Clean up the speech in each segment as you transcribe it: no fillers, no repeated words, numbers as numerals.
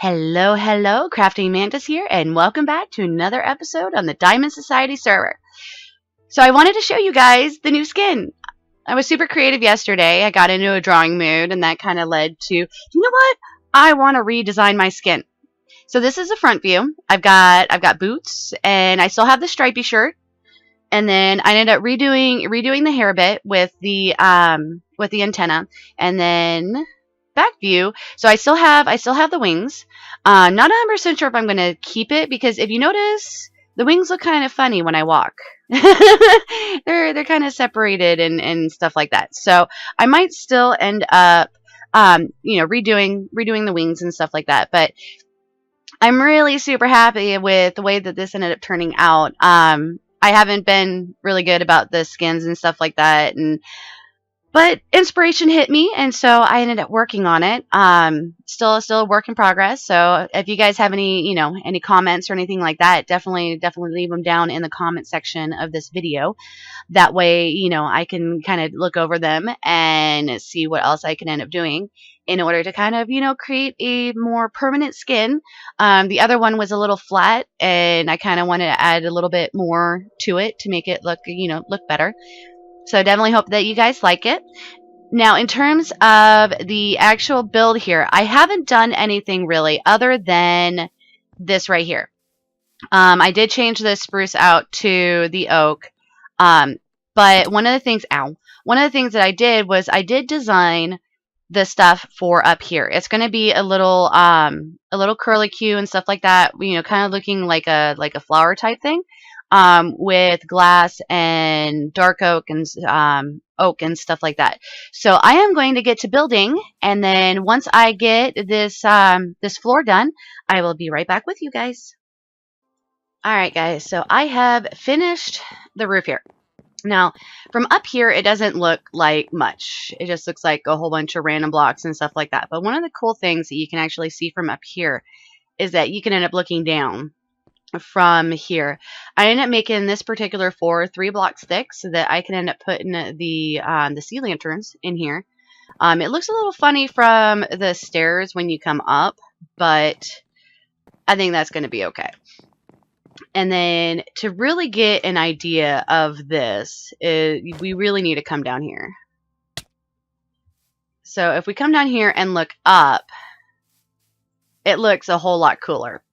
Hello, hello, CraftingMantis here, and welcome back to another episode on the Diamond Society server. So I wanted to show you guys the new skin. I was super creative yesterday. I got into a drawing mood, and that kind of led to, you know what? I want to redesign my skin. So this is the front view. I've got boots, and I still have the stripy shirt. And then I ended up redoing the hair a bit with the antenna, and then back view. So I still have the wings. Not 100% sure if I'm gonna keep it because if you notice, the wings look kind of funny when I walk. they're kind of separated and stuff like that. So I might still end up redoing the wings and stuff like that. But I'm really super happy with the way that this ended up turning out. I haven't been really good about the skins and stuff like that, but inspiration hit me, and so I ended up working on it. Still a work in progress. So if you guys have any comments or anything like that, definitely leave them down in the comment section of this video. That way, I can kind of look over them and see what else I can end up doing in order to kind of, create a more permanent skin. The other one was a little flat, and I kind of wanted to add a little bit more to it to make it look better. So definitely hope that you guys like it. Now, in terms of the actual build here, I haven't done anything really other than this right here. I did change the spruce out to the oak. But one of the things that I did was I did design the stuff for up here. It's going to be a little curlicue and stuff like that, kind of looking like a flower type thing. With glass and dark oak and stuff like that. So I am going to get to building, and then once I get this floor done, I will be right back with you guys. All right, guys. So I have finished the roof here. Now, from up here, it doesn't look like much. It just looks like a whole bunch of random blocks and stuff like that. But one of the cool things that you can actually see from up here is that you can end up looking down from here. I ended up making this particular floor 3 blocks thick so that I can end up putting the sea lanterns in here. It looks a little funny from the stairs when you come up, but I think that's going to be okay. And then to really get an idea of this, we really need to come down here. So if we come down here and look up, it looks a whole lot cooler.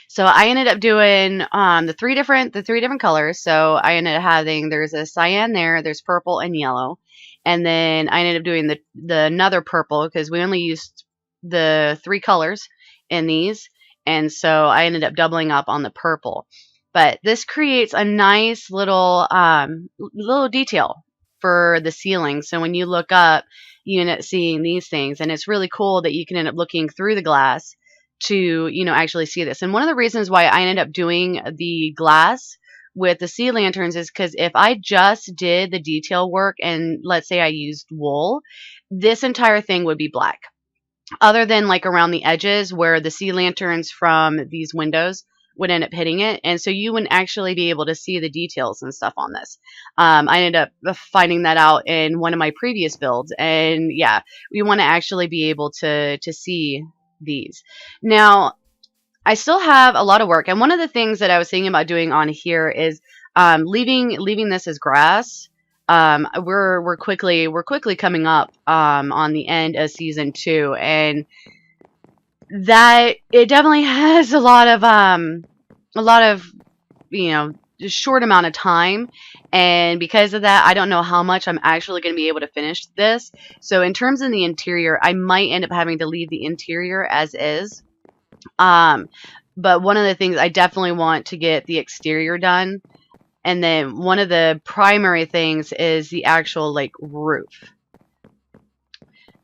So I ended up doing the three different colors. So I ended up having, there's a cyan there's purple and yellow. And then I ended up doing the another purple because we only used the 3 colors in these. And so I ended up doubling up on the purple. But this creates a nice little detail for the ceiling. So when you look up, you end up seeing these things. And it's really cool that you can end up looking through the glass to actually see this. And one of the reasons why I ended up doing the glass with the sea lanterns is because if I just did the detail work and let's say I used wool, this entire thing would be black, other than like around the edges where the sea lanterns from these windows would end up hitting it, and so you wouldn't actually be able to see the details and stuff on this. I ended up finding that out in one of my previous builds, and yeah, we want to actually be able to see these. Now, I still have a lot of work, and one of the things that I was thinking about doing on here is leaving this as grass. We're quickly coming up on the end of season 2, and that it definitely has a lot of just short amount of time, and because of that, I don't know how much I'm actually going to be able to finish this. So in terms of the interior, I might end up having to leave the interior as is. But one of the things I definitely want to get the exterior done, and then one of the primary things is the actual roof.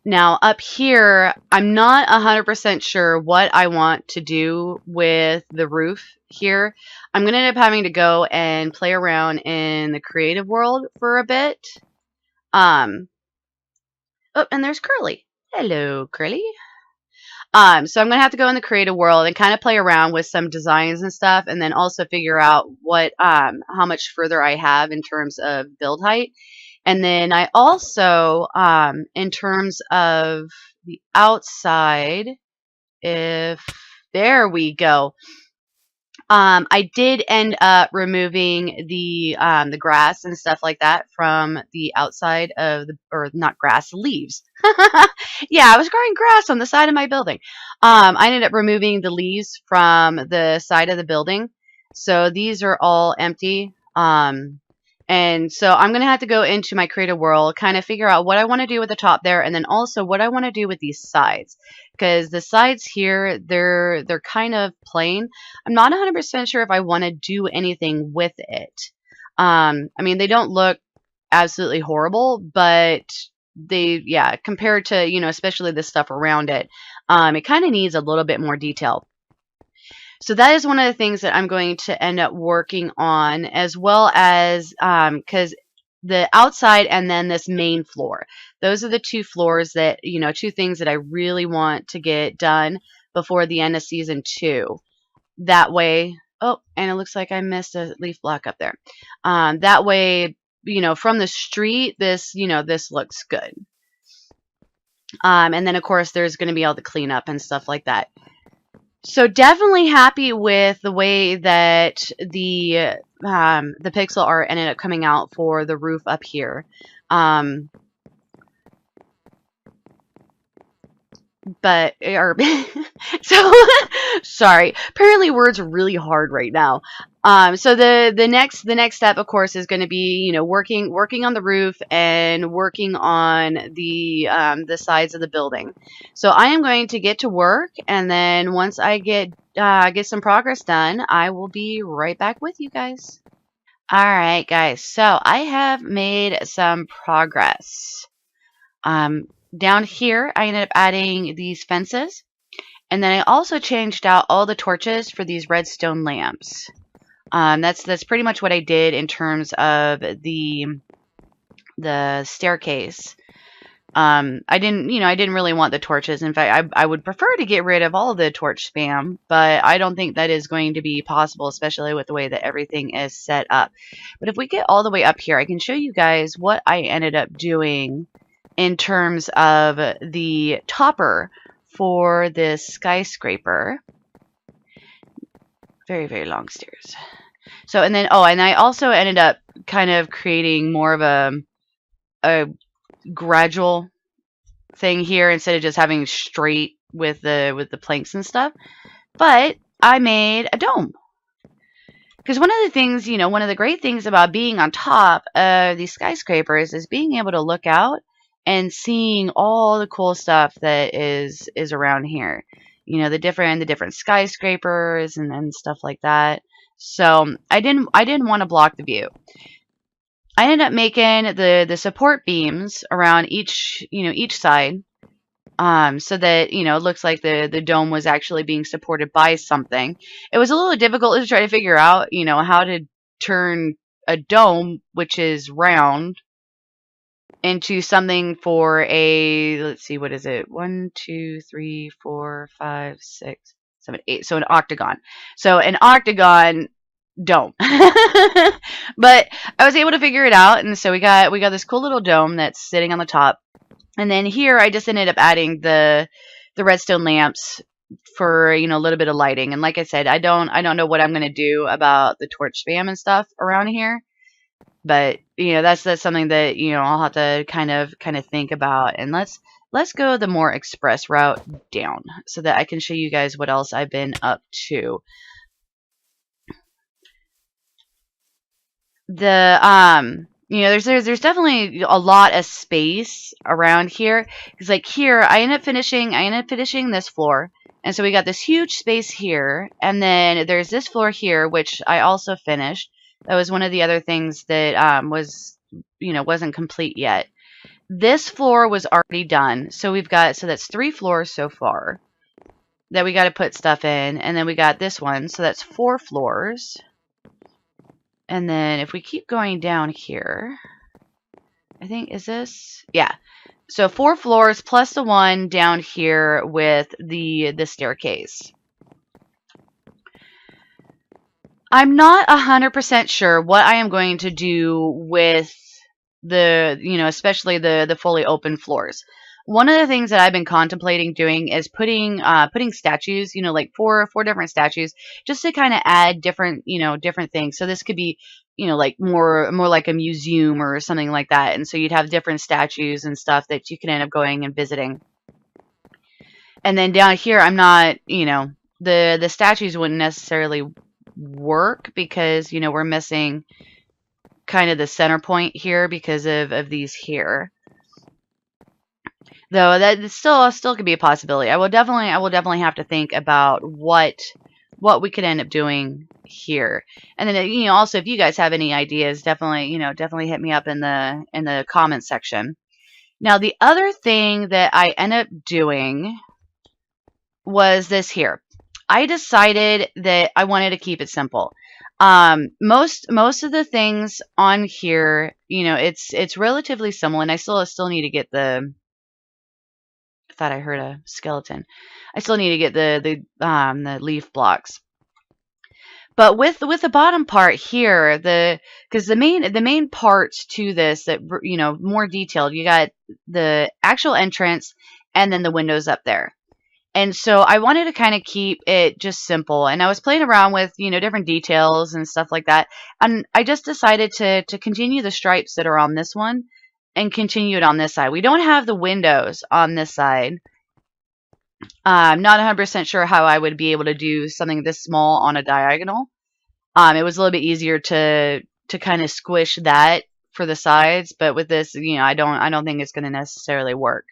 Now up here, I'm not 100% sure what I want to do with the roof here. I'm going to end up having to go and play around in the creative world for a bit. Oh, and there's Curly. Hello, Curly. So I'm going to have to go in the creative world and kind of play around with some designs and stuff, and then also figure out what how much further I have in terms of build height. And then I also, in terms of the outside, if there we go. I did end up removing the grass and stuff like that from the outside of the, or not grass, leaves. Yeah, I was growing grass on the side of my building. I ended up removing the leaves from the side of the building. So these are all empty. And so I'm going to have to go into my creative world, kind of figure out what I want to do with the top there, and then also what I want to do with these sides. Because the sides here, they're kind of plain. I'm not 100% sure if I want to do anything with it. I mean, they don't look absolutely horrible, but they, yeah, compared to, you know, especially the stuff around it, it kind of needs a little bit more detail. So that is one of the things that I'm going to end up working on, as well as because the outside and then this main floor. Those are the two floors that, you know, two things that I really want to get done before the end of season 2. That way, oh, and it looks like I missed a leaf block up there. That way, you know, from the street, this, you know, this looks good. And then, of course, there's going to be all the cleanup and stuff like that. So definitely happy with the way that the pixel art ended up coming out for the roof up here. But so sorry. Apparently words are really hard right now. So the next step, of course, is going to be, you know, working on the roof and working on the sides of the building. So I am going to get to work, and then once I get some progress done, I will be right back with you guys. All right, guys. So I have made some progress. Down here, I ended up adding these fences, and then I also changed out all the torches for these redstone lamps. That's pretty much what I did in terms of the staircase. I didn't really want the torches. In fact, I would prefer to get rid of all the torch spam, but I don't think that is going to be possible, especially with the way that everything is set up. But if we get all the way up here, I can show you guys what I ended up doing in terms of the topper for this skyscraper. Very, very long stairs. So, and then, oh, and I also ended up kind of creating more of a gradual thing here instead of just having straight with the planks and stuff. But I made a dome. Because one of the things, you know, one of the great things about being on top of these skyscrapers is being able to look out and seeing all the cool stuff that is around here. You know, the different skyscrapers and stuff like that. So I didn't want to block the view. I ended up making the support beams around each side, so that, you know, it looks like the dome was actually being supported by something. It was a little difficult to try to figure out, you know, how to turn a dome, which is round, into something for a, let's see, what is it? 1, 2, 3, 4, 5, 6, 7, 8. So an octagon. So an octagon dome. But I was able to figure it out, and so we got this cool little dome that's sitting on the top. And then here I just ended up adding the redstone lamps for, you know, a little bit of lighting. And like I said, I don't know what I'm going to do about the torch spam and stuff around here. But, you know, that's something that, you know, I'll have to kind of think about. And let's go the more express route down so that I can show you guys what else I've been up to. The you know, there's definitely a lot of space around here, because like here I ended up finishing this floor, and so we got this huge space here, and then there's this floor here which I also finished. That was one of the other things that was, you know, wasn't complete yet. This floor was already done, so that's 3 floors so far that we got to put stuff in, and then we got this one, so that's 4 floors. And then if we keep going down here, I think, is this? Yeah. So 4 floors plus the one down here with the staircase. I'm not 100% sure what I am going to do with the, you know, especially the fully open floors. one of the things that I've been contemplating doing is putting statues, like four different statues, just to kind of add different, different things. So this could be, like more like a museum or something like that. And so you'd have different statues and stuff that you can end up going and visiting. And then down here, I'm not, the statues wouldn't necessarily work because, we're missing kind of the center point here because of these here. Though that still could be a possibility. I will definitely have to think about what we could end up doing here. And then also if you guys have any ideas, definitely hit me up in the comment section. Now the other thing that I end up doing was this here. I decided that I wanted to keep it simple. Most of the things on here, it's relatively similar, and I still need to get the. I thought I heard a skeleton. I still need to get the leaf blocks. But with the bottom part here, because the main parts to this that more detailed, you got the actual entrance and then the windows up there. And so I wanted to kind of keep it just simple. And I was playing around with, different details and stuff like that. And I just decided to continue the stripes that are on this one and continue it on this side. We don't have the windows on this side. I'm not 100% sure how I would be able to do something this small on a diagonal. It was a little bit easier to kind of squish that for the sides. But with this, I don't think it's going to necessarily work.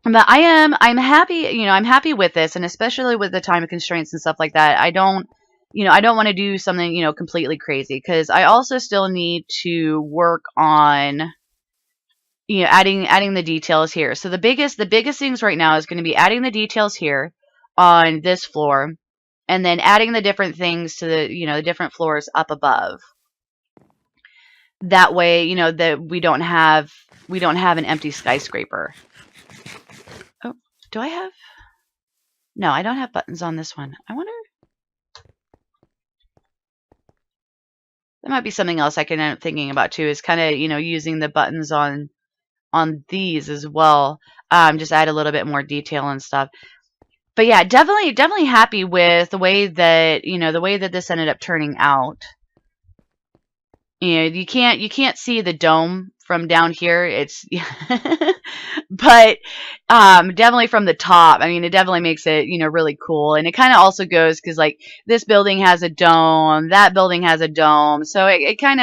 But I'm happy, I'm happy with this, and especially with the time constraints and stuff like that. I don't want to do something, completely crazy, because I also still need to work on, adding the details here. So the biggest things right now is going to be adding the details here on this floor, and then adding the different things to the, the different floors up above. That way, that we don't have an empty skyscraper. Do I have? No, I don't have buttons on this one. I wonder. That might be something else I can end up thinking about too, is kind of, using the buttons on these as well. Just add a little bit more detail and stuff. But yeah, definitely happy with the way that, this ended up turning out. You can't see the dome from down here. It's but definitely from the top, I mean, it definitely makes it, really cool. And it kind of also goes because, like, this building has a dome, that building has a dome, so it kind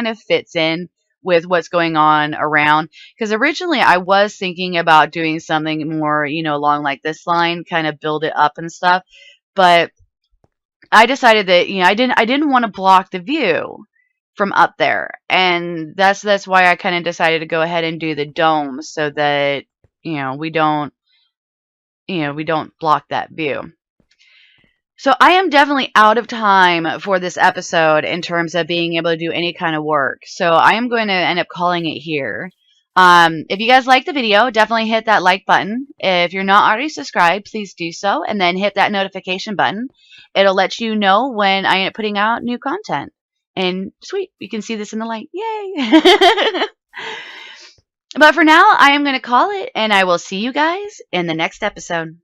of fits in with what's going on around. Because originally I was thinking about doing something more, along like this line, kind of build it up and stuff, but I decided that I didn't want to block the view from up there, and that's why I kind of decided to go ahead and do the dome, so that we don't block that view. So I am definitely out of time for this episode in terms of being able to do any kind of work, so I am going to end up calling it here. If you guys like the video, definitely hit that like button. If you're not already subscribed, please do so, and then hit that notification button. It'll let you know when I end up putting out new content. And sweet, you can see this in the light. Yay! But for now, I am going to call it, and I will see you guys in the next episode.